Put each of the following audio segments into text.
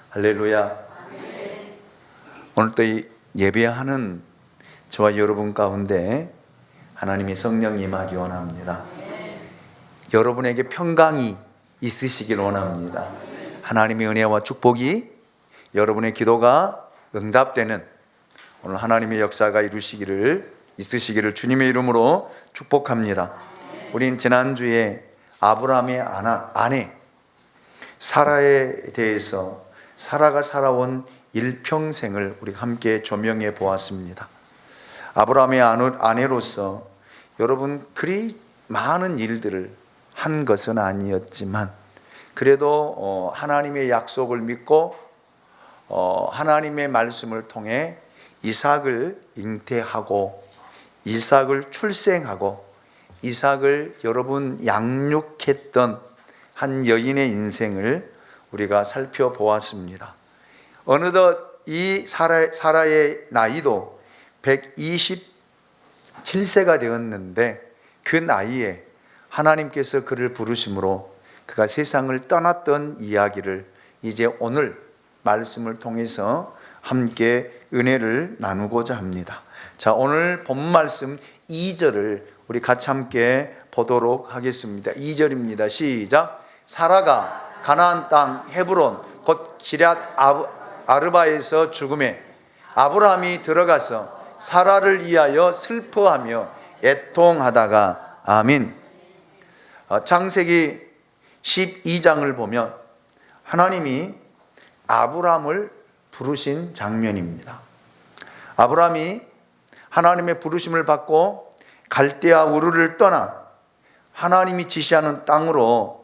할렐루야. 오늘 또 이 예배하는 저와 여러분 가운데 하나님의 성령이 임하기 원합니다. 여러분에게 평강이 있으시길 원합니다. 하나님의 은혜와 축복이 여러분의 기도가 응답되는 오늘 하나님의 역사가 있으시기를 주님의 이름으로 축복합니다. 우린 지난주에 아브라함의 아내 사라에 대해서 사라가 살아온 일평생을 우리가 함께 조명해 보았습니다. 아브라함의 아내로서 여러분 그리 많은 일들을 한 것은 아니었지만 그래도 하나님의 약속을 믿고 하나님의 말씀을 통해 이삭을 잉태하고 이삭을 출생하고 이삭을 여러분 양육했던 한 여인의 인생을 우리가 살펴보았습니다. 어느덧 이 사라의 나이도 127세가 되었는데 그 나이에 하나님께서 그를 부르심으로 그가 세상을 떠났던 이야기를 이제 오늘 말씀을 통해서 함께 은혜를 나누고자 합니다. 자, 오늘 본 말씀 2절을 우리 같이 함께 보도록 하겠습니다. 2절입니다. 시작. 사라가 가나안 땅 헤브론 곧 기럇 아르바에서 죽음에 아브라함이 들어가서 사라를 위하여 슬퍼하며 애통하다가 아멘. 창세기 12장을 보면 하나님이 아브라함을 부르신 장면입니다. 아브라함이 하나님의 부르심을 받고 갈대아 우르를 떠나 하나님이 지시하는 땅으로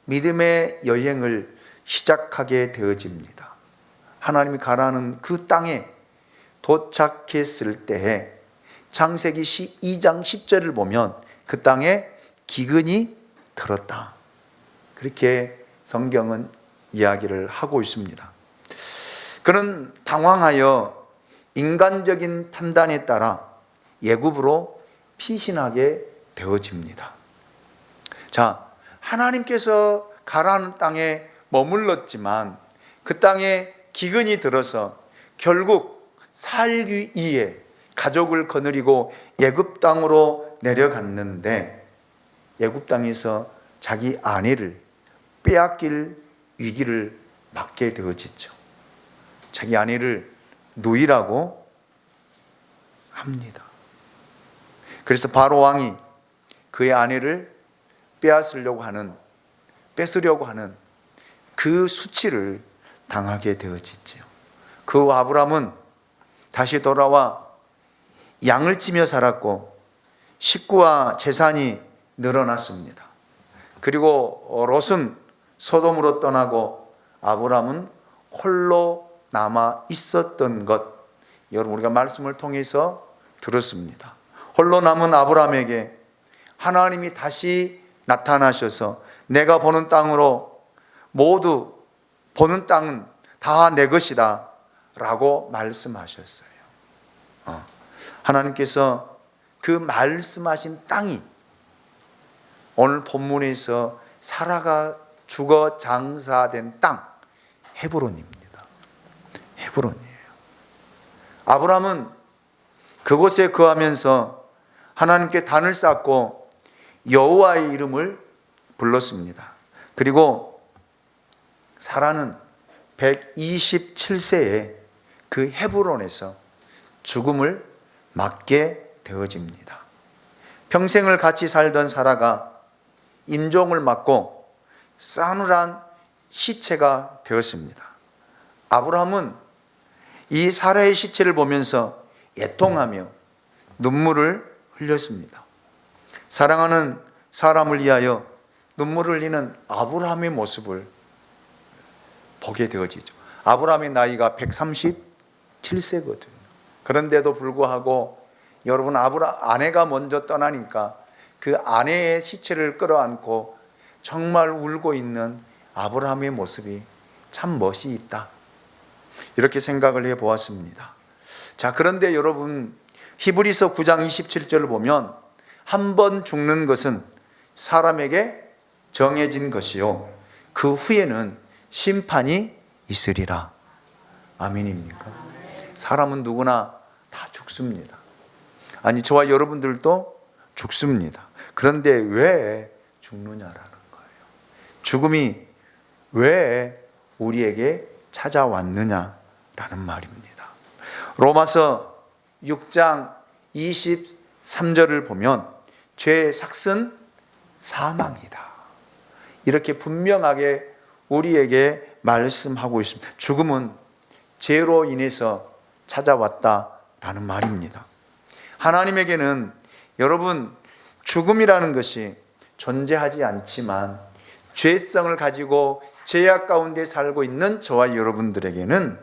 믿음의 여행을 시작하게 되어집니다. 하나님이 가라는 그 땅에 도착했을 때에 창세기 12장 10절을 보면 그 땅에 기근이 들었다. 그렇게 성경은 이야기를 하고 있습니다. 그는 당황하여 인간적인 판단에 따라 애굽으로 피신하게 되어집니다. 자, 하나님께서 가라는 땅에 머물렀지만 그 땅에 기근이 들어서 결국 살기 위해 가족을 거느리고 애굽 땅으로 내려갔는데 애굽 땅에서 자기 아내를 빼앗길 위기를 맞게 되어지죠. 자기 아내를 누이라고 합니다. 그래서 바로 왕이 그의 아내를 뺏으려고 하는 그 수치를 당하게 되어지죠. 그 아브라함은 다시 돌아와 양을 치며 살았고 식구와 재산이 늘어났습니다. 그리고 롯은 소돔으로 떠나고 아브라함은 홀로 남아 있었던 것, 여러분 우리가 말씀을 통해서 들었습니다. 홀로 남은 아브라함에게 하나님이 다시 나타나셔서 내가 보는 땅으로 모두 보는 땅은 다 내 것이다 라고 말씀하셨어요. 하나님께서 그 말씀하신 땅이 오늘 본문에서 사라가 죽어 장사된 땅 헤브론입니다. 헤브론이에요. 아브라함은 그곳에 거하면서 하나님께 단을 쌓고 여호와의 이름을 불렀습니다. 그리고 사라는 127세에 그 헤브론에서 죽음을 맞게 되어집니다. 평생을 같이 살던 사라가 임종을 맞고 싸늘한 시체가 되었습니다. 아브라함은 이 사라의 시체를 보면서 애통하며 눈물을 흘렸습니다. 사랑하는 사람을 위하여 눈물을 흘리는 아브라함의 모습을 보게 되어지죠. 아브라함의 나이가 137세거든요. 그런데도 불구하고 여러분 아내가 먼저 떠나니까 그 아내의 시체를 끌어안고 정말 울고 있는 아브라함의 모습이 참 멋이 있다. 이렇게 생각을 해보았습니다. 자, 그런데 여러분 히브리서 9장 27절을 보면 한 번 죽는 것은 사람에게 정해진 것이요 그 후에는 심판이 있으리라. 아멘입니까? 사람은 누구나 다 죽습니다. 아니, 저와 여러분들도 죽습니다. 그런데 왜 죽느냐라는 거예요. 죽음이 왜 우리에게 찾아왔느냐라는 말입니다. 로마서 6장 23절을 보면 죄의 삭은 사망이다, 이렇게 분명하게 우리에게 말씀하고 있습니다. 죽음은 죄로 인해서 찾아왔다라는 말입니다. 하나님에게는 여러분, 죽음이라는 것이 존재하지 않지만 죄성을 가지고 죄악 가운데 살고 있는 저와 여러분들에게는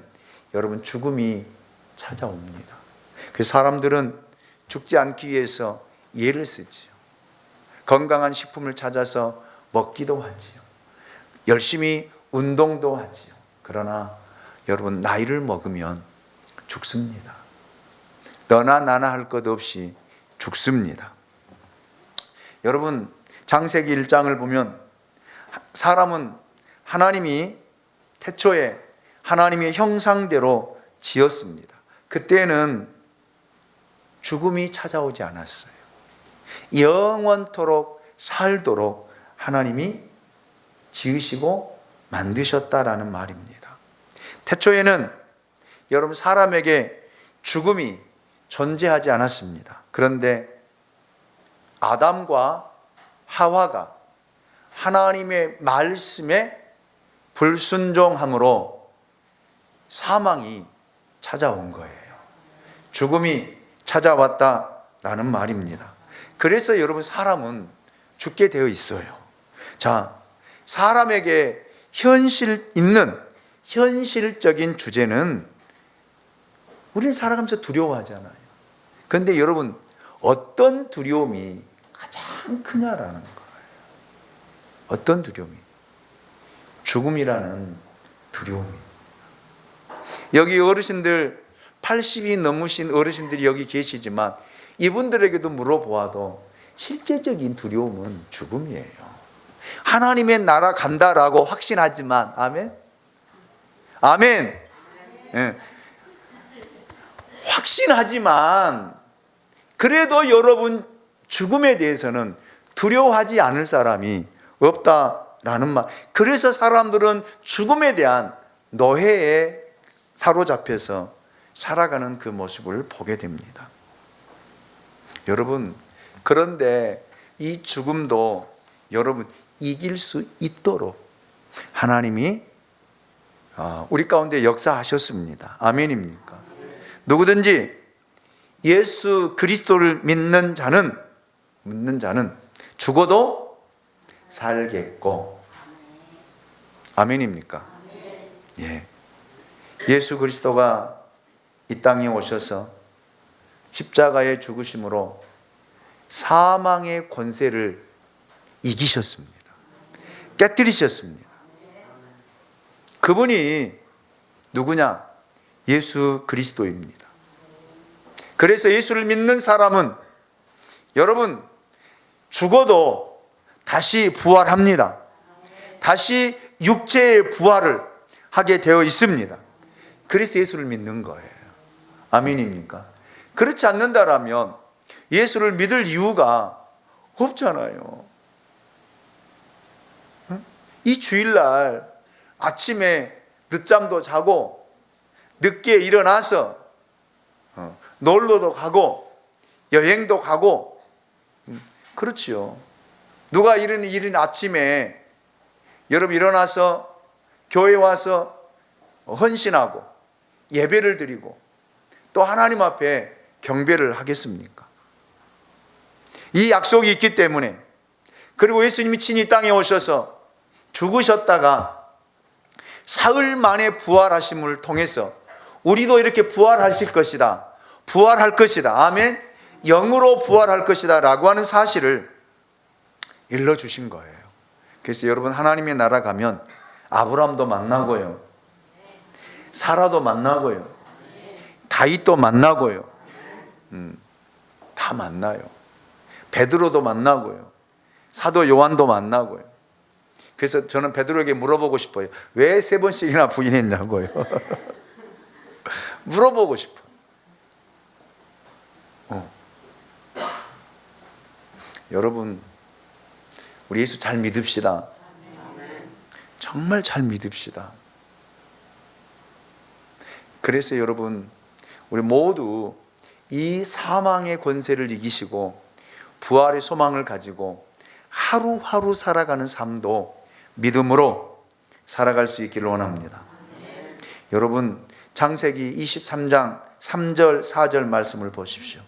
여러분, 죽음이 찾아옵니다. 그래서 사람들은 죽지 않기 위해서 예를 쓰지요. 건강한 식품을 찾아서 먹기도 하지요. 열심히 운동도 하지요. 그러나 여러분, 나이를 먹으면 죽습니다. 너나 나나 할 것 없이 죽습니다. 여러분, 창세기 1장을 보면 사람은 하나님이 태초에 하나님의 형상대로 지었습니다. 그때는 죽음이 찾아오지 않았어요. 영원토록 살도록 하나님이 지으시고 만드셨다라는 말입니다. 태초에는 여러분, 사람에게 죽음이 존재하지 않았습니다. 그런데 아담과 하와가 하나님의 말씀에 불순종함으로 사망이 찾아온 거예요. 죽음이 찾아왔다라는 말입니다. 그래서 여러분, 사람은 죽게 되어 있어요. 자, 사람에게 현실적인 주제는 우리는 살아가면서 두려워하잖아요. 그런데 여러분, 어떤 두려움이 가장 크냐라는 거예요. 어떤 두려움이? 죽음이라는 두려움이. 여기 어르신들, 80이 넘으신 어르신들이 여기 계시지만 이분들에게도 물어보아도 실제적인 두려움은 죽음이에요. 하나님의 나라 간다라고 확신하지만, 아멘? 아멘. 네. 확신하지만 그래도 여러분, 죽음에 대해서는 두려워하지 않을 사람이 없다라는 말. 그래서 사람들은 죽음에 대한 노회에 사로잡혀서 살아가는 그 모습을 보게 됩니다. 여러분, 그런데 이 죽음도 여러분, 이길 수 있도록 하나님이 우리 가운데 역사하셨습니다. 아멘입니까? 누구든지 예수 그리스도를 믿는 자는 죽어도 살겠고. 아멘입니까? 예. 예수 그리스도가 이 땅에 오셔서 십자가의 죽으심으로 사망의 권세를 이기셨습니다. 깨뜨리셨습니다. 그분이 누구냐? 예수 그리스도입니다. 그래서 예수를 믿는 사람은 여러분, 죽어도 다시 부활합니다. 다시 육체의 부활을 하게 되어 있습니다. 그래서 예수를 믿는 거예요. 아멘입니까? 그렇지 않는다라면 예수를 믿을 이유가 없잖아요. 이 주일날 아침에 늦잠도 자고 늦게 일어나서 놀러도 가고 여행도 가고 그렇지요. 누가 이런 아침에 여러분 일어나서 교회 와서 헌신하고 예배를 드리고 또 하나님 앞에 경배를 하겠습니까? 이 약속이 있기 때문에, 그리고 예수님이 친히 땅에 오셔서 죽으셨다가 사흘 만에 부활하심을 통해서 우리도 이렇게 부활하실 것이다, 부활할 것이다, 아멘, 영으로 부활할 것이다 라고 하는 사실을 일러주신 거예요. 그래서 여러분, 하나님의 나라 가면 아브라함도 만나고요, 사라도 만나고요, 다윗도 만나고요, 다 만나요. 베드로도 만나고요, 사도 요한도 만나고요. 그래서 저는 베드로에게 물어보고 싶어요. 왜 3번씩이나 부인했냐고요. 물어보고 싶어. 여러분, 우리 예수 잘 믿읍시다. 정말 잘 믿읍시다. 그래서 여러분, 우리 모두 이 사망의 권세를 이기시고 부활의 소망을 가지고 하루하루 살아가는 삶도 믿음으로 살아갈 수 있기를 원합니다. 여러분, 창세기 23장 3절 4절 말씀을 보십시오.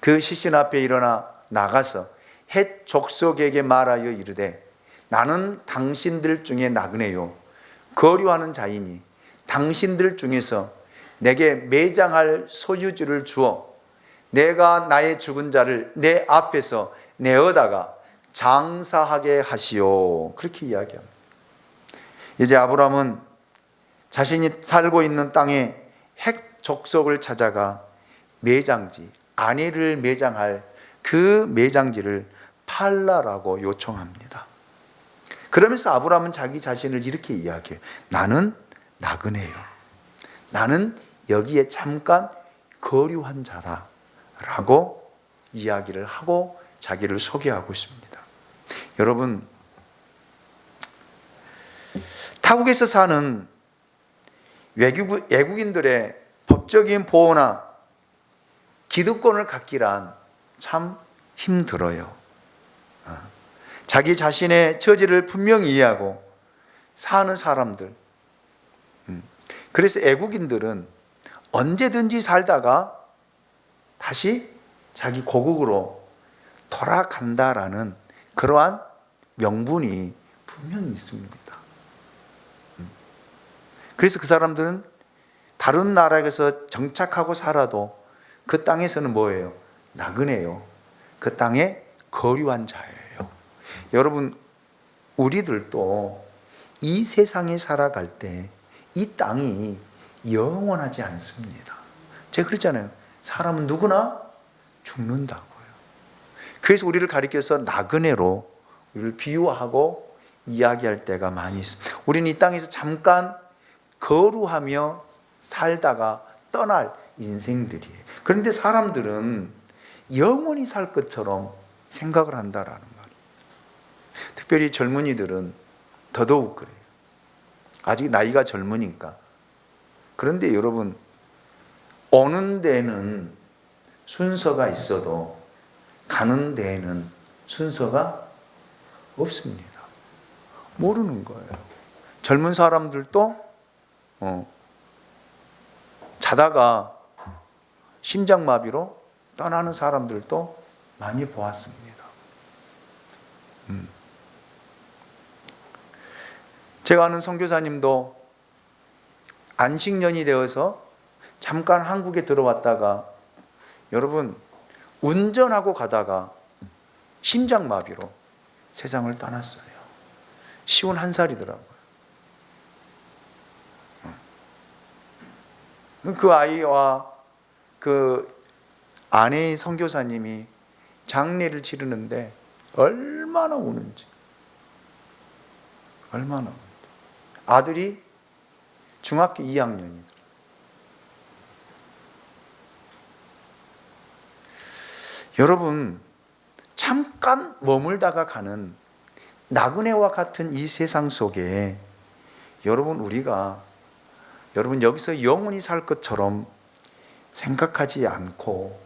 그 시신 앞에 일어나 나가서 헷 족속에게 말하여 이르되 나는 당신들 중에 나그네요 거류하는 자이니 당신들 중에서 내게 매장할 소유주를 주어 내가 나의 죽은 자를 내 앞에서 내어다가 장사하게 하시오. 그렇게 이야기합니다. 이제 아브라함은 자신이 살고 있는 땅에 헷 족속을 찾아가 매장지, 아내를 매장할 그 매장지를 팔라라고 요청합니다. 그러면서 아브라함은 자기 자신을 이렇게 이야기해요. 나는 나그네요. 나는 여기에 잠깐 거류한 자다 라고 이야기를 하고 자기를 소개하고 있습니다. 여러분, 타국에서 사는 외국인들의 법적인 보호나 기득권을 갖기란 참 힘들어요. 자기 자신의 처지를 분명히 이해하고 사는 사람들. 그래서 애국인들은 언제든지 살다가 다시 자기 고국으로 돌아간다라는 그러한 명분이 분명히 있습니다. 그래서 그 사람들은 다른 나라에서 정착하고 살아도 그 땅에서는 뭐예요? 나그네요. 그 땅에 거류한 자예요. 여러분, 우리들도 이 세상에 살아갈 때 이 땅이 영원하지 않습니다. 제가 그랬잖아요. 사람은 누구나 죽는다고요. 그래서 우리를 가리켜서 나그네로 우리를 비유하고 이야기할 때가 많이 있습니다. 우리는 이 땅에서 잠깐 거루하며 살다가 떠날 인생들이에요. 그런데 사람들은 영원히 살 것처럼 생각을 한다라는 말이에요. 특별히 젊은이들은 더더욱 그래요. 아직 나이가 젊으니까. 그런데 여러분, 오는 데는 순서가 있어도 가는 데에는 순서가 없습니다. 모르는 거예요. 젊은 사람들도 자다가 심장마비로 떠나는 사람들도 많이 보았습니다. 제가 아는 선교사님도 안식년이 되어서 잠깐 한국에 들어왔다가 여러분 운전하고 가다가 심장마비로 세상을 떠났어요. 51살이더라고요. 그 아이와 그 아내의 선교사님이 장례를 치르는데 얼마나 우는지. 얼마나 우는지. 아들이 중학교 2학년이다. 여러분, 잠깐 머물다가 가는 나그네와 같은 이 세상 속에 여러분, 우리가 여러분 여기서 영원히 살 것처럼 생각하지 않고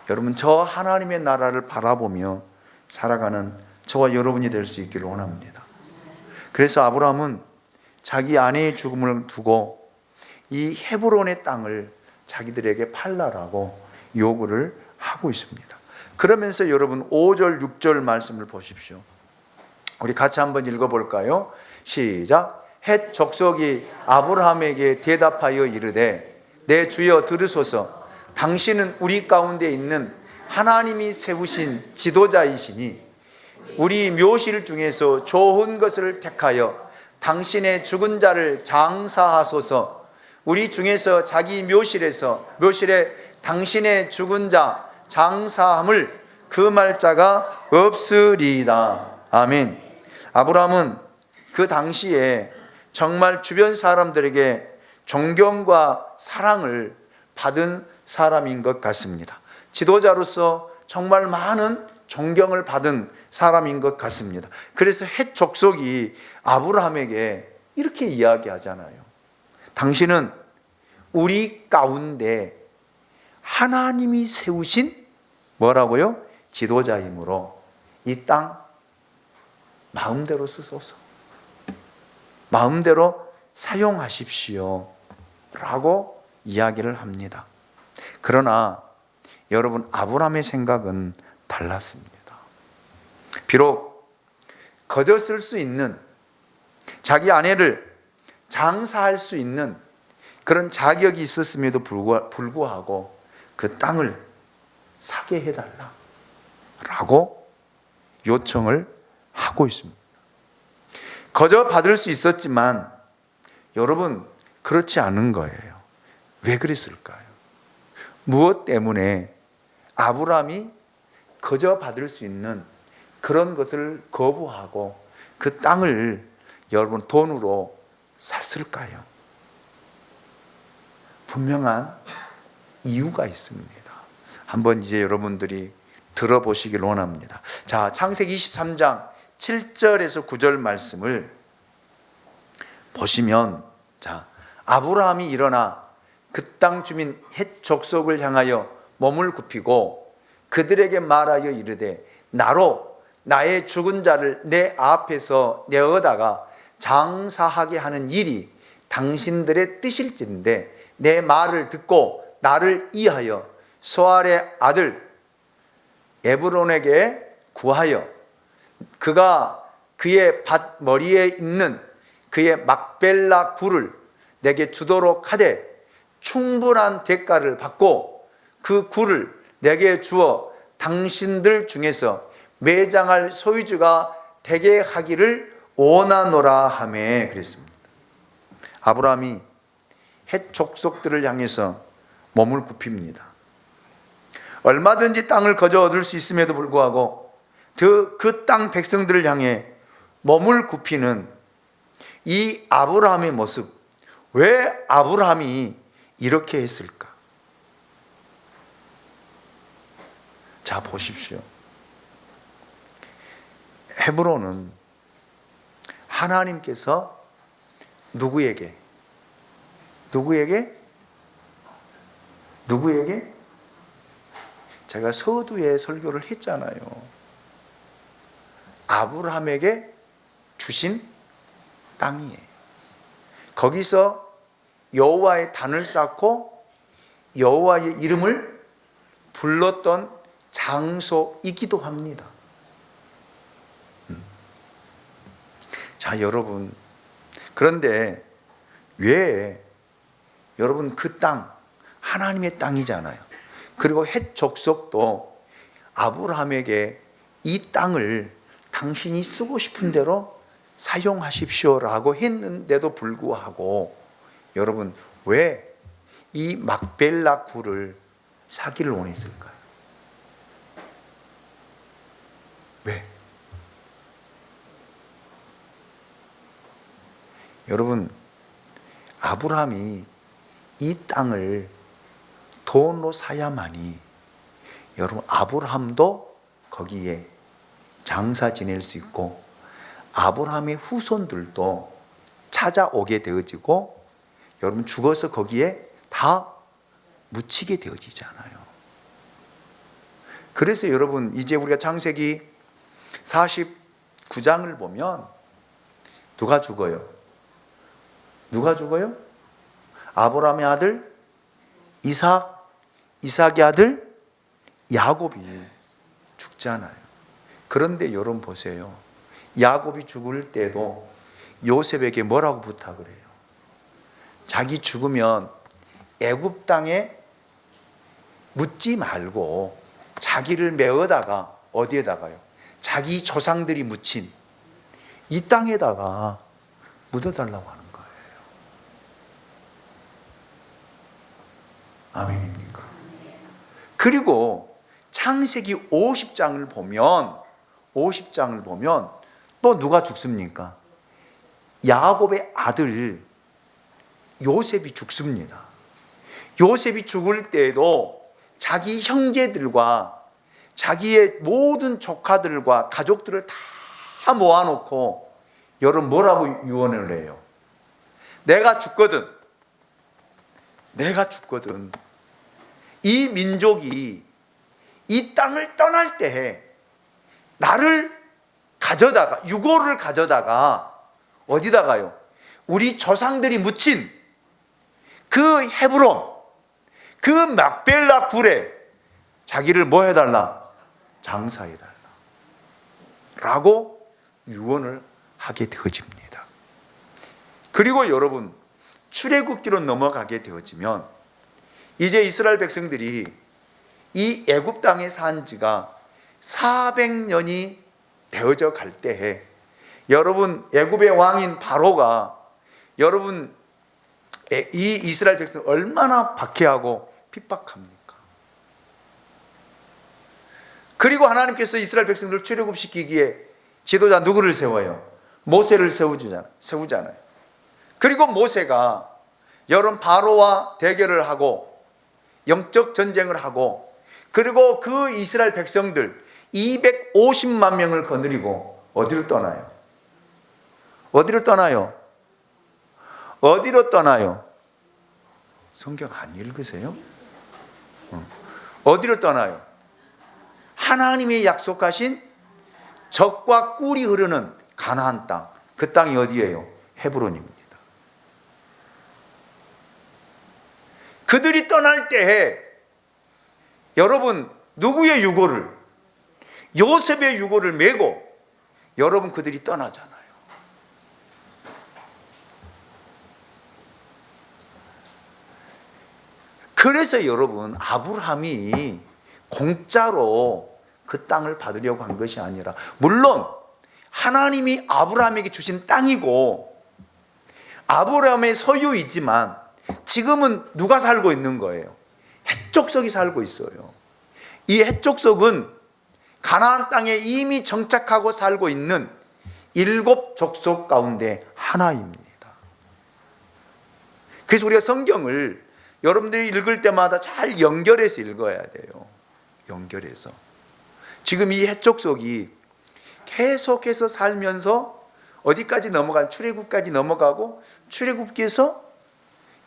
여러분 저 하나님의 나라를 바라보며 살아가는 저와 여러분이 될 수 있기를 원합니다. 그래서 아브라함은 자기 아내의 죽음을 두고 이 헤브론의 땅을 자기들에게 팔라라고 요구를 하고 있습니다. 그러면서 여러분 5절 6절 말씀을 보십시오. 우리 같이 한번 읽어볼까요? 시작. 헷 족속이 아브라함에게 대답하여 이르되 내 주여 들으소서. 당신은 우리 가운데 있는 하나님이 세우신 지도자이시니 우리 묘실 중에서 좋은 것을 택하여 당신의 죽은 자를 장사하소서. 우리 중에서 자기 묘실에 당신의 죽은 자 장사함을 금할 자가 없으리이다. 아멘. 아브라함은 그 당시에 정말 주변 사람들에게 존경과 사랑을 받은 사람인 것 같습니다. 지도자로서 정말 많은 존경을 받은 사람인 것 같습니다. 그래서 헷 족속이 아브라함에게 이렇게 이야기하잖아요. 당신은 우리 가운데 하나님이 세우신 뭐라고요? 지도자이므로 이 땅 마음대로 쓰소서, 마음대로 사용하십시오 라고 이야기를 합니다. 그러나 여러분, 아브라함의 생각은 달랐습니다. 비록 거저 쓸 수 있는, 자기 아내를 장사할 수 있는 그런 자격이 있었음에도 불구하고 그 땅을 사게 해달라 라고 요청을 하고 있습니다. 거저 받을 수 있었지만 여러분, 그렇지 않은 거예요. 왜 그랬을까요? 무엇 때문에 아브라함이 거저 받을 수 있는 그런 것을 거부하고 그 땅을 여러분 돈으로 샀을까요? 분명한 이유가 있습니다. 한번 이제 여러분들이 들어보시길 원합니다. 자, 창세기 23장 7절에서 9절 말씀을 보시면, 자, 아브라함이 일어나 그 땅 주민 헷 족속을 향하여 몸을 굽히고 그들에게 말하여 이르되, 나로 나의 죽은 자를 내 앞에서 내어다가 장사하게 하는 일이 당신들의 뜻일진데 내 말을 듣고 나를 이하여 소알의 아들 에브론에게 구하여 그가 그의 밭 머리에 있는 그의 막벨라 굴을 내게 주도록 하되 충분한 대가를 받고 그 굴을 내게 주어 당신들 중에서 매장할 소유주가 되게 하기를 원하노라 하매 그랬습니다. 아브라함이 헷 족속들을 향해서 몸을 굽힙니다. 얼마든지 땅을 거저 얻을 수 있음에도 불구하고 그 땅 백성들을 향해 몸을 굽히는 이 아브라함의 모습, 왜 아브라함이 이렇게 했을까? 자, 보십시오. 헤브론은 하나님께서 누구에게? 제가 서두에 설교를 했잖아요. 아브라함에게 주신 땅이에요. 거기서 여호와의 단을 쌓고 여호와의 이름을 불렀던 장소이기도 합니다. 자, 여러분, 그런데 왜 여러분 그 땅 하나님의 땅이잖아요. 그리고 헷 족속도 아브라함에게 이 땅을 당신이 쓰고 싶은 대로 사용하십시오라고 했는데도 불구하고 여러분, 왜 이 막벨라 굴을 사기를 원했을까요? 왜? 여러분, 아브라함이 이 땅을 돈으로 사야만이 여러분 아브라함도 거기에 장사 지낼 수 있고 아브라함의 후손들도 찾아오게 되어지고 여러분 죽어서 거기에 다 묻히게 되어지잖아요. 그래서 여러분 이제 우리가 창세기 49장을 보면 누가 죽어요? 누가 죽어요? 아브라함의 아들 이삭의 아들 야곱이 죽잖아요. 그런데 여러분 보세요. 야곱이 죽을 때도 요셉에게 뭐라고 부탁을 해요? 자기 죽으면 애굽 땅에 묻지 말고 자기를 메어다가 어디에다가요? 자기 조상들이 묻힌 이 땅에다가 묻어달라고 하는 거예요. 아멘입니까? 그리고 창세기 50장을 보면 또 누가 죽습니까? 야곱의 아들 요셉이 죽습니다. 요셉이 죽을 때에도 자기 형제들과 자기의 모든 조카들과 가족들을 다 모아놓고 여러분 뭐라고 유언을 해요? 내가 죽거든 이 민족이 이 땅을 떠날 때에 나를 가져다가, 유고를 가져다가 어디다가요? 우리 조상들이 묻힌 그 헤브론, 그 막벨라 굴에 자기를 뭐 해달라? 장사해달라 라고 유언을 하게 되어집니다. 그리고 여러분, 출애굽기로 넘어가게 되어지면 이제 이스라엘 백성들이 이 애굽 땅에 산 지가 400년이 되어져 갈 때에 여러분, 애굽의 왕인 바로가 여러분 이 이스라엘 백성을 얼마나 박해하고 핍박합니까? 그리고 하나님께서 이스라엘 백성들을 출애굽시키기에 지도자 누구를 세워요? 모세를 세우잖아요. 그리고 모세가 여러분 바로와 대결을 하고 영적 전쟁을 하고, 그리고 그 이스라엘 백성들 250만 명을 거느리고 어디로 떠나요? 어디로 떠나요? 어디로 떠나요? 성경 안 읽으세요? 어디로 떠나요? 하나님이 약속하신 젖과 꿀이 흐르는 가나안 땅, 그 땅이 어디예요? 헤브론입니다. 그들이 떠날 때에 여러분 누구의 유고를, 요셉의 유고를 메고 여러분 그들이 떠나잖아요. 그래서 여러분 아브라함이 공짜로 그 땅을 받으려고 한 것이 아니라, 물론 하나님이 아브라함에게 주신 땅이고 아브라함의 소유이지만 지금은 누가 살고 있는 거예요? 헷족속이 살고 있어요. 이 헷족속은 가나안 땅에 이미 정착하고 살고 있는 7족속 가운데 하나입니다. 그래서 우리가 성경을 여러분들이 읽을 때마다 잘 연결해서 읽어야 돼요. 연결해서. 지금 이 헷족속이 계속해서 살면서 어디까지 넘어간, 출애굽까지 넘어가고, 출애굽기에서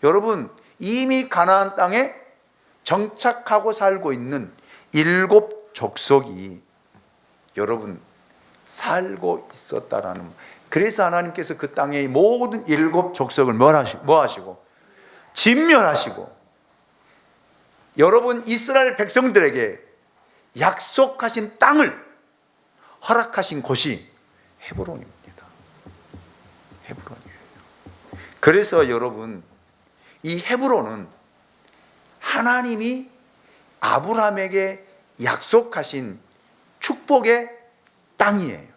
여러분 이미 가나안 땅에 정착하고 살고 있는 7족속이 여러분 살고 있었다라는. 그래서 하나님께서 그 땅의 모든 7족속을 뭐 하시고? 진멸하시고 여러분 이스라엘 백성들에게 약속하신 땅을 허락하신 곳이 헤브론입니다. 헤브론이에요. 그래서 여러분 이 헤브론은 하나님이 아브라함에게 약속하신 축복의 땅이에요.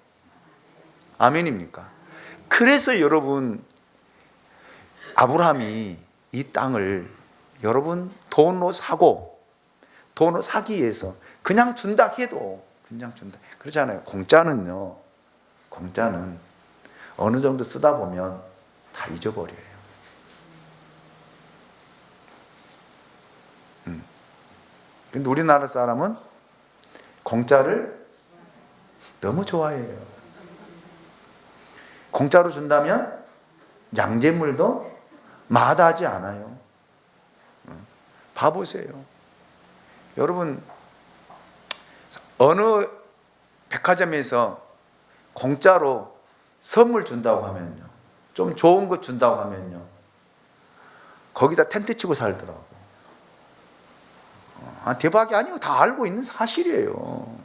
아멘입니까? 그래서 여러분 아브라함이 이 땅을 여러분 돈으로 사기 위해서 그냥 준다 해도 그냥 준다 그러잖아요. 공짜는 어느 정도 쓰다 보면 다 잊어버려요. 근데 우리나라 사람은 공짜를 너무 좋아해요. 공짜로 준다면 양재물도 마다하지 않아요. 봐보세요. 여러분 어느 백화점에서 공짜로 선물 준다고 하면요, 좀 좋은 거 준다고 하면요, 거기다 텐트 치고 살더라고. 대박이 아니고 다 알고 있는 사실이에요.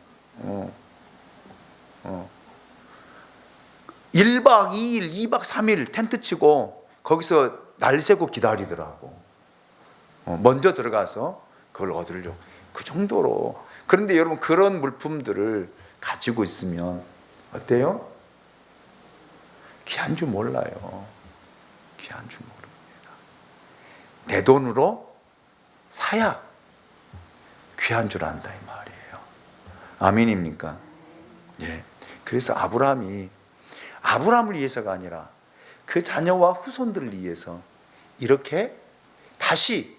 1박 2일, 2박 3일 텐트 치고 거기서 날 새고 기다리더라고. 먼저 들어가서 그걸 얻으려고. 그 정도로. 그런데 여러분 그런 물품들을 가지고 있으면 어때요? 귀한 줄 몰라요. 귀한 줄 모릅니다. 내 돈으로 사야 귀한 줄 안다 이 말이에요. 아멘입니까? 예. 그래서 아브라함을 위해서가 아니라 그 자녀와 후손들을 위해서 이렇게 다시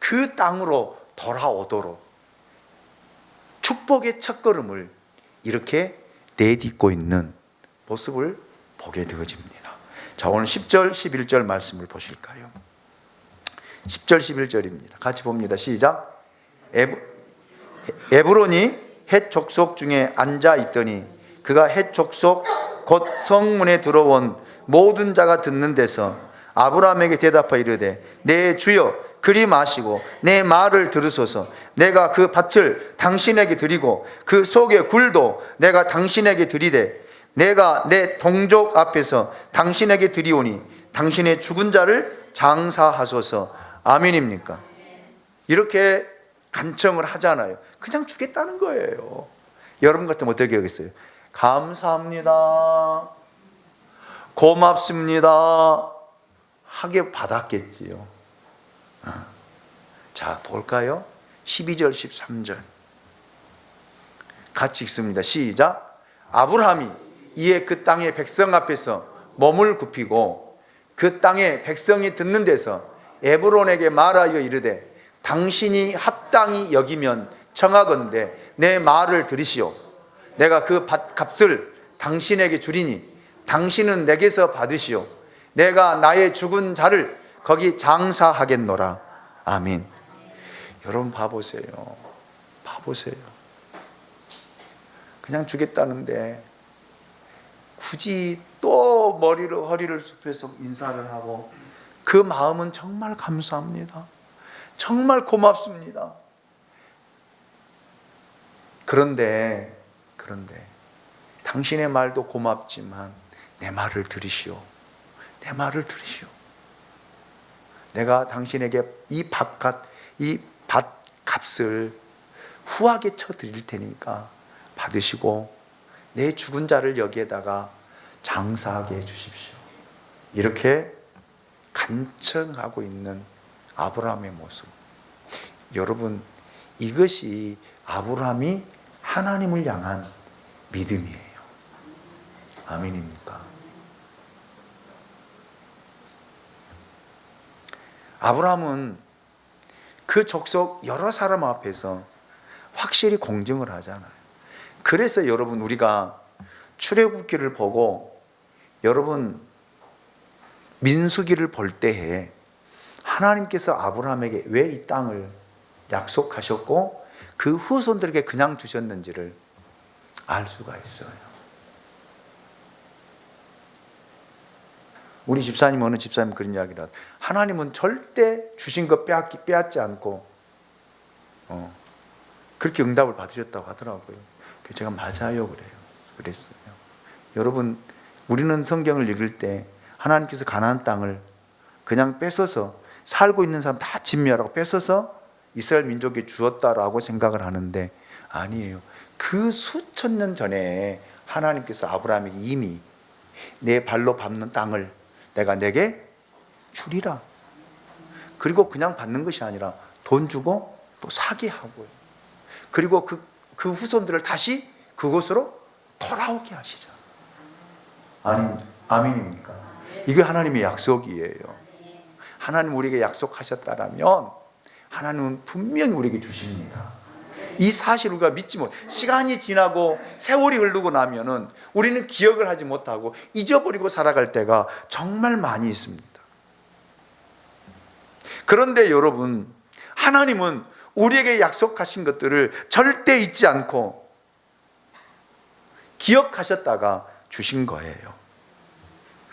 그 땅으로 돌아오도록 축복의 첫걸음을 이렇게 내딛고 있는 모습을 보게 되어집니다. 자, 오늘 10절 11절 말씀을 보실까요? 10절 11절입니다. 같이 봅니다. 시작. 에브론이 헷 족속 중에 앉아 있더니 그가 헷 족속 곧 성문에 들어온 모든 자가 듣는 데서 아브라함에게 대답하여 이르되 내 주여 그리 마시고 내 말을 들으소서. 내가 그 밭을 당신에게 드리고 그 속의 굴도 내가 당신에게 드리되 내가 내 동족 앞에서 당신에게 드리오니 당신의 죽은 자를 장사하소서. 아멘입니까? 이렇게 간청을 하잖아요. 그냥 주겠다는 거예요. 여러분 같으면 어떻게 하겠어요? 감사합니다, 고맙습니다 하게 받았겠지요. 자, 볼까요? 12절 13절 같이 읽습니다. 시작. 아브라함이 이에 그 땅의 백성 앞에서 몸을 굽히고 그 땅의 백성이 듣는 데서 에브론에게 말하여 이르되 당신이 합당히 여기면 청하건대 내 말을 들으시오. 내가 그 밭값을 당신에게 주리니 당신은 내게서 받으시오. 내가 나의 죽은 자를 거기 장사하겠노라. 아멘. 여러분 봐보세요. 봐보세요. 그냥 주겠다는데 굳이 또 허리를 굽혀서 인사를 하고 그 마음은 정말 감사합니다. 정말 고맙습니다. 그런데 당신의 말도 고맙지만 내 말을 들으시오. 내 말을 들으시오. 내가 당신에게 이 밭값을 후하게 쳐드릴 테니까 받으시고 내 죽은 자를 여기에다가 장사하게 해주십시오. 이렇게 간청하고 있는 아브라함의 모습. 여러분, 이것이 아브라함이 하나님을 향한 믿음이에요. 아멘입니까? 아브라함은 그 족속 여러 사람 앞에서 확실히 공증을 하잖아요. 그래서 여러분, 우리가 출애굽기를 보고 여러분 민수기를 볼 때에 하나님께서 아브라함에게 왜 이 땅을 약속하셨고 그 후손들에게 그냥 주셨는지를 알 수가 있어요. 우리 집사님, 어느 집사님 그런 이야기를 하죠. 하나님은 절대 주신 것 빼앗지 않고 그렇게 응답을 받으셨다고 하더라고요. 제가 맞아요 그랬어요. 여러분, 우리는 성경을 읽을 때 하나님께서 가나안 땅을 그냥 뺏어서 살고 있는 사람 다 진멸하고 뺏어서 이스라엘 민족에 주었다라고 생각을 하는데 아니에요. 그 수천 년 전에 하나님께서 아브라함에게 이미 내 발로 밟는 땅을 내가 내게 주리라. 그리고 그냥 받는 것이 아니라 돈 주고 또 사게 하고요. 그리고 그 후손들을 다시 그곳으로 돌아오게 하시죠. 아멘입니까? 이게 하나님의 약속이에요. 하나님 우리에게 약속하셨다라면 하나님은 분명히 우리에게 주십니다. 이 사실을 우리가 믿지 못. 시간이 지나고 세월이 흐르고 나면은 우리는 기억을 하지 못하고 잊어버리고 살아갈 때가 정말 많이 있습니다. 그런데 여러분, 하나님은 우리에게 약속하신 것들을 절대 잊지 않고 기억하셨다가 주신 거예요.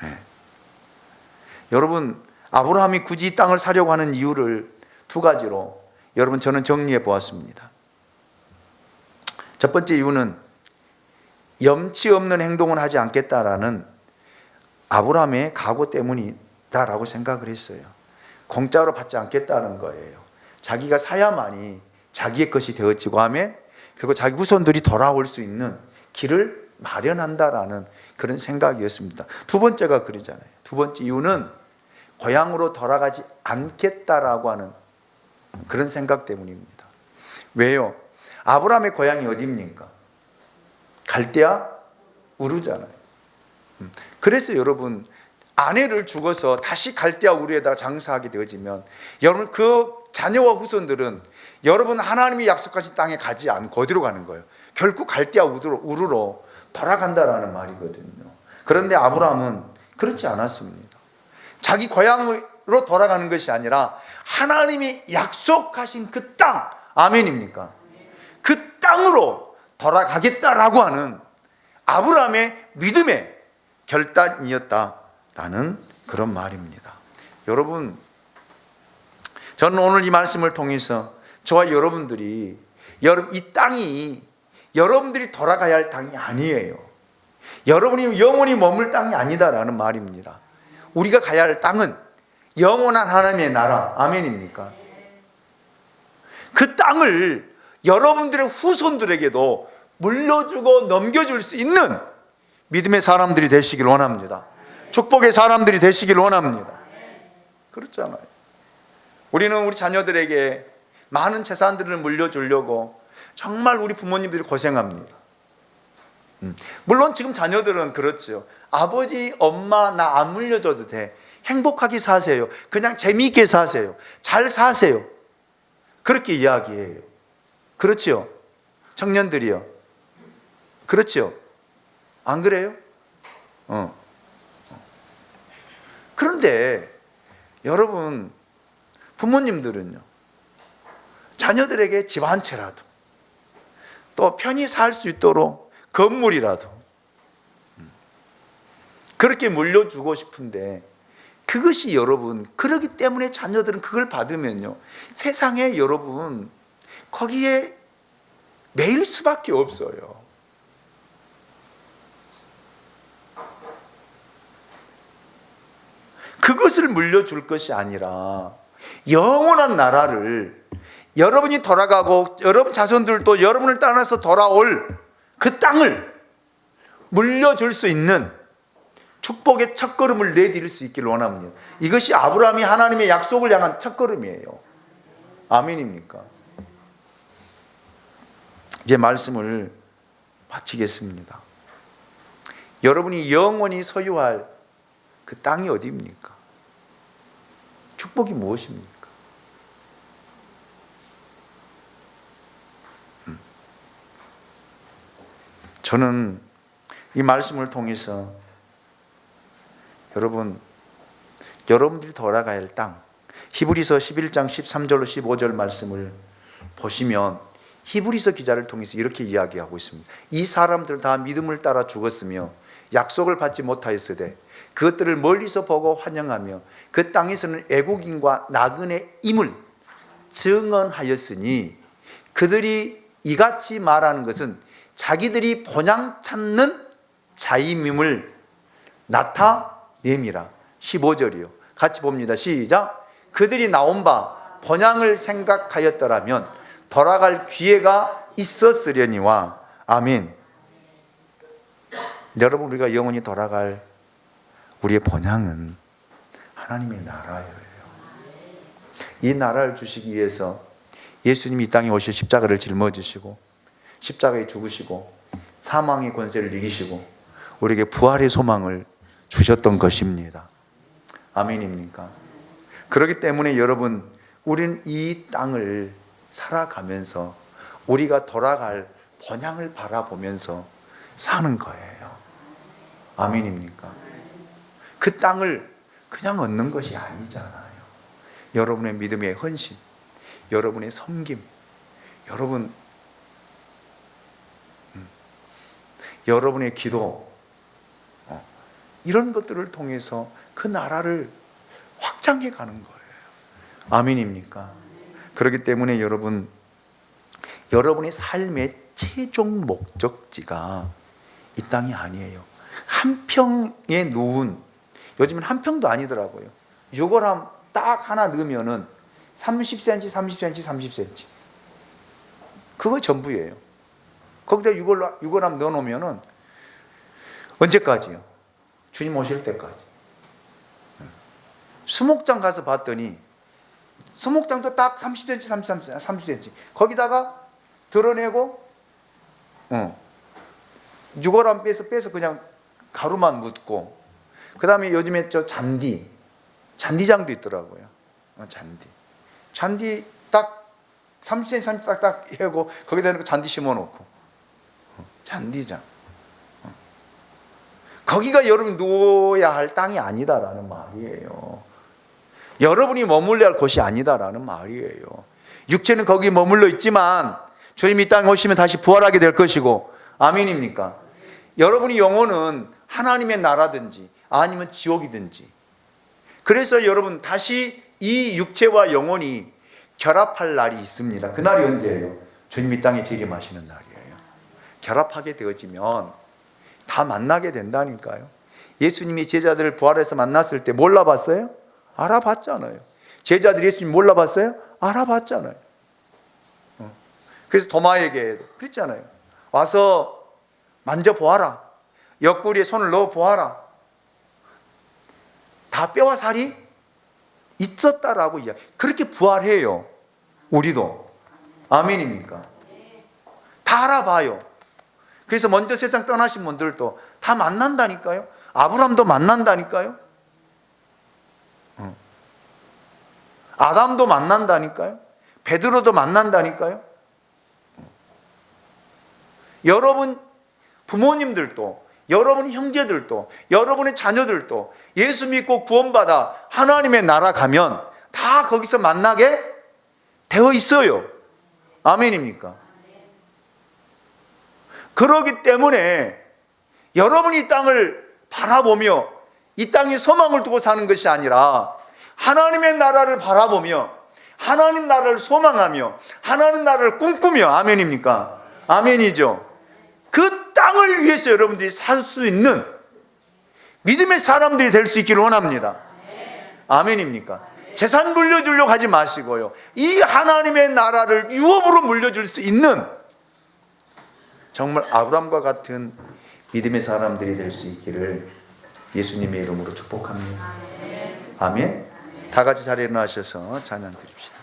네. 여러분, 아브라함이 굳이 이 땅을 사려고 하는 이유를 두 가지로 여러분 저는 정리해 보았습니다. 첫 번째 이유는 염치 없는 행동은 하지 않겠다라는 아브라함의 각오 때문이다라고 생각을 했어요. 공짜로 받지 않겠다는 거예요. 자기가 사야만이 자기의 것이 되어지고 하면 그리고 자기 후손들이 돌아올 수 있는 길을 마련한다라는 그런 생각이었습니다. 두 번째가 그러잖아요. 두 번째 이유는 고향으로 돌아가지 않겠다라고 하는 그런 생각 때문입니다. 왜요? 아브라함의 고향이 어디입니까? 갈대아 우르잖아요. 그래서 여러분, 아내를 죽어서 다시 갈대아 우르에다가 장사하게 되어지면 여러분 그 자녀와 후손들은 여러분 하나님이 약속하신 땅에 가지 않고 어디로 가는 거예요? 결국 갈대아 우르로 돌아간다라는 말이거든요. 그런데 아브라함은 그렇지 않았습니다. 자기 고향으로 돌아가는 것이 아니라 하나님이 약속하신 그 땅, 아멘입니까? 그 땅으로 돌아가겠다라고 하는 아브라함의 믿음의 결단이었다라는 그런 말입니다. 여러분, 저는 오늘 이 말씀을 통해서 저와 여러분들이 이 땅이 여러분들이 돌아가야 할 땅이 아니에요. 여러분이 영원히 머물 땅이 아니다라는 말입니다. 우리가 가야 할 땅은 영원한 하나님의 나라, 아멘입니까? 그 땅을 여러분들의 후손들에게도 물려주고 넘겨줄 수 있는 믿음의 사람들이 되시길 원합니다. 축복의 사람들이 되시길 원합니다. 그렇잖아요. 우리는 우리 자녀들에게 많은 재산들을 물려주려고 정말 우리 부모님들이 고생합니다. 물론 지금 자녀들은 그렇죠. 아버지, 엄마 나 안 물려줘도 돼. 행복하게 사세요. 그냥 재미있게 사세요. 잘 사세요. 그렇게 이야기해요. 그렇지요? 청년들이요. 그렇지요? 안 그래요? 그런데 여러분, 부모님들은요, 자녀들에게 집 한 채라도 또 편히 살 수 있도록 건물이라도 그렇게 물려주고 싶은데, 그것이 여러분, 그러기 때문에 자녀들은 그걸 받으면요, 세상에 여러분 거기에 매일 수밖에 없어요. 그것을 물려줄 것이 아니라 영원한 나라를, 여러분이 돌아가고 여러분 자손들도 여러분을 따라서 돌아올 그 땅을 물려줄 수 있는 축복의 첫걸음을 내디딜 수 있기를 원합니다. 이것이 아브라함이 하나님의 약속을 향한 첫걸음이에요. 아멘입니까? 이제 말씀을 마치겠습니다. 여러분이 영원히 소유할 그 땅이 어디입니까? 축복이 무엇입니까? 저는 이 말씀을 통해서 여러분들이 돌아가야 할 땅, 히브리서 11장 13절로 15절 말씀을 보시면 히브리서 기자를 통해서 이렇게 이야기하고 있습니다. 이 사람들 다 믿음을 따라 죽었으며 약속을 받지 못하였으되 그것들을 멀리서 보고 환영하며 그 땅에서는 애국인과 나그네 임을 증언하였으니, 그들이 이같이 말하는 것은 자기들이 본향 찾는 자임임을 나타냄이라. 15절이요. 같이 봅니다. 시작. 그들이 나온 바 본향을 생각하였더라면 돌아갈 기회가 있었으려니와. 아멘. 여러분, 우리가 영원히 돌아갈 우리의 본향은 하나님의 나라예요. 이 나라를 주시기 위해서 예수님이 이 땅에 오셔 십자가를 짊어지시고 십자가에 죽으시고 사망의 권세를 이기시고 우리에게 부활의 소망을 주셨던 것입니다. 아멘입니까? 그렇기 때문에 여러분, 우리는 이 땅을 살아가면서 우리가 돌아갈 본향을 바라보면서 사는 거예요. 아멘입니까? 그 땅을 그냥 얻는 것이 아니잖아요. 여러분의 믿음의 헌신, 여러분의 섬김, 여러분의 기도, 이런 것들을 통해서 그 나라를 확장해 가는 거예요. 아멘입니까? 그렇기 때문에 여러분의 삶의 최종 목적지가 이 땅이 아니에요. 한 평에 누운, 요즘은 한 평도 아니더라고요. 요거람 딱 하나 넣으면은 30cm, 30cm, 30cm. 그거 전부예요. 거기다 유골함 넣어놓으면은 언제까지요? 주님 오실 때까지. 수목장 가서 봤더니 수목장도 딱 30cm, 30cm. 거기다가 드러내고, 유골함 빼서 그냥 가루만 묻고, 그 다음에 요즘에 저 잔디장도 있더라고요. 잔디 딱 30cm 딱딱 해고 거기다 놓고 잔디 심어놓고 잔디장. 거기가 여러분이 누워야 할 땅이 아니다라는 말이에요. 여러분이 머물러야 할 곳이 아니다라는 말이에요. 육체는 거기 머물러 있지만 주님 이 땅에 오시면 다시 부활하게 될 것이고, 아멘입니까? 여러분이 영혼은 하나님의 나라든지 아니면 지옥이든지, 그래서 여러분 다시 이 육체와 영혼이 결합할 날이 있습니다. 그날이 언제예요? 주님 이 땅에 재림하시는 날이에요. 결합하게 되어지면 다 만나게 된다니까요. 예수님이 제자들을 부활해서 만났을 때 몰라봤어요? 알아봤잖아요. 제자들이 예수님 몰라봤어요? 알아봤잖아요. 그래서 도마에게 그랬잖아요. 와서 만져보아라. 옆구리에 손을 넣어보아라. 다 뼈와 살이 있었다라고 이야기. 그렇게 부활해요. 우리도. 아멘입니까? 다 알아봐요. 그래서 먼저 세상 떠나신 분들도 다 만난다니까요. 아브람도 만난다니까요. 아담도 만난다니까요. 베드로도 만난다니까요. 여러분 부모님들도, 여러분 형제들도, 여러분의 자녀들도 예수 믿고 구원받아 하나님의 나라 가면 다 거기서 만나게 되어 있어요. 아멘입니까? 그러기 때문에 여러분이 이 땅을 바라보며 이 땅에 소망을 두고 사는 것이 아니라 하나님의 나라를 바라보며 하나님 나라를 소망하며 하나님 나라를 꿈꾸며, 아멘입니까? 아멘이죠. 그 땅을 위해서 여러분들이 살 수 있는 믿음의 사람들이 될 수 있기를 원합니다. 아멘입니까? 재산 물려주려고 하지 마시고요, 이 하나님의 나라를 유업으로 물려줄 수 있는 정말 아브람과 같은 믿음의 사람들이 될 수 있기를 예수님의 이름으로 축복합니다. 아멘. 다 같이 자리에 일어나셔서 찬양 드립시다.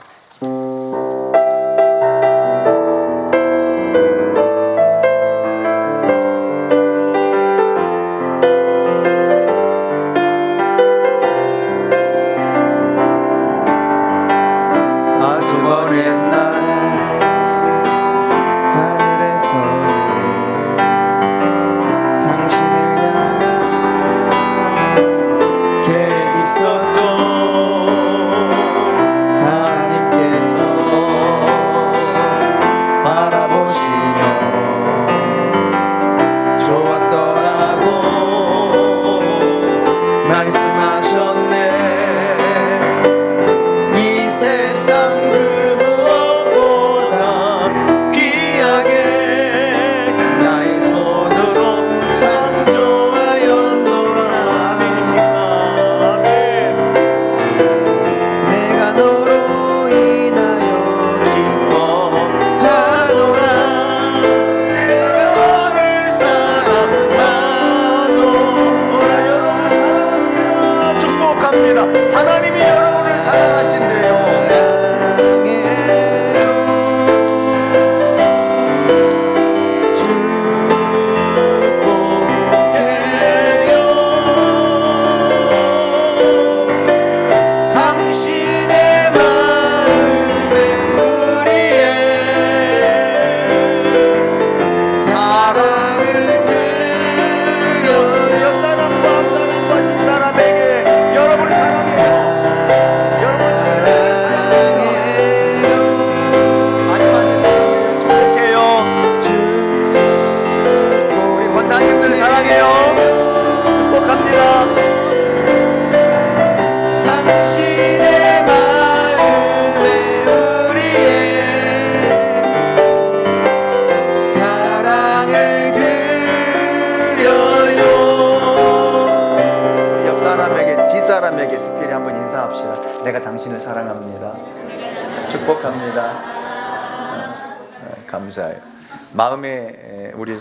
하나님이 여러분을 사랑하신대요. 내가 당신을 사랑합니다. 축복합니다. 감사해요. 마음에 우리